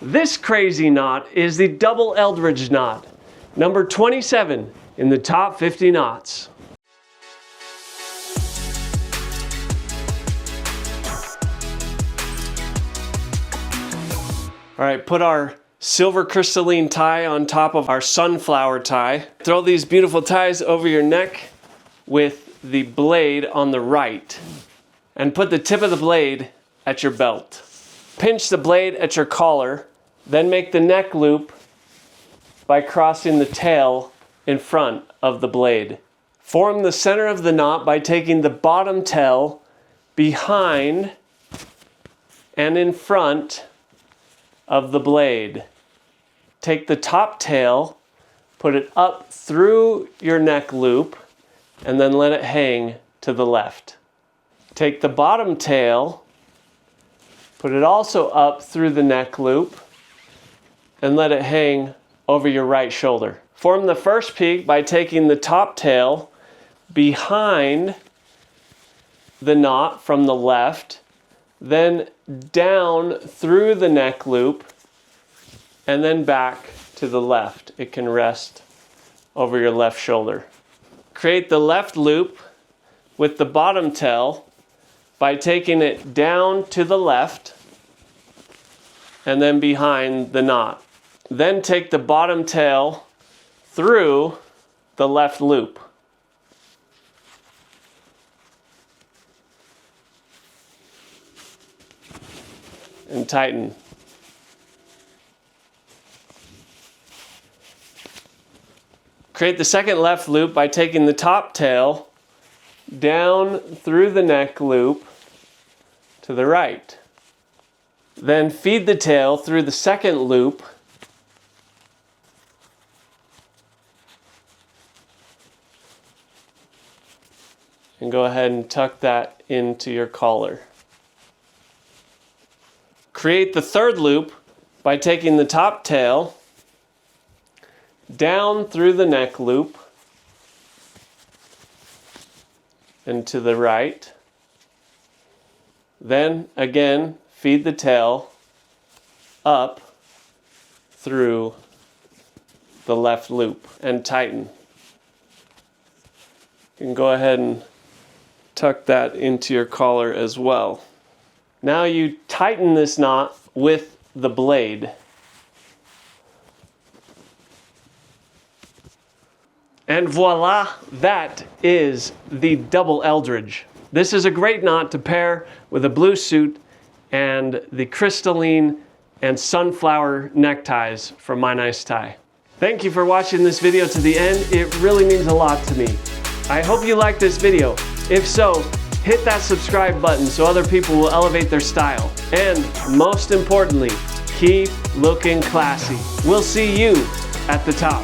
This crazy knot is the Double Eldredge Knot, number 27 in the top 50 knots. All right, put our Silver Crystalline tie on top of our sunflower tie. Throw these beautiful ties over your neck with the blade on the right, and put the tip of the blade at your belt. Pinch the blade at your collar, then make the neck loop by crossing the tail in front of the blade. Form the center of the knot by taking the bottom tail behind and in front of the blade. Take the top tail, put it up through your neck loop, and then let it hang to the left. Take the bottom tail, put it also up through the neck loop, and let it hang over your right shoulder. Form the first peak by taking the top tail behind the knot from the left, then down through the neck loop, and then back to the left. It can rest over your left shoulder. Create the left loop with the bottom tail by taking it down to the left and then behind the knot. Then take the bottom tail through the left loop. And tighten. Create the second left loop by taking the top tail down through the neck loop to the right. Then feed the tail through the second loop and go ahead and tuck that into your collar. Create the third loop by taking the top tail down through the neck loop and to the right. Then again, feed the tail up through the left loop and tighten. You can go ahead and tuck that into your collar as well. Now you tighten this knot with the blade. And voila, that is the Double Eldredge. This is a great knot to pair with a blue suit and the crystalline and sunflower neckties from MyNiceTie. Thank you for watching this video to the end. It really means a lot to me. I hope you liked this video. If so, hit that subscribe button so other people will elevate their style. And most importantly, keep looking classy. We'll see you at the top.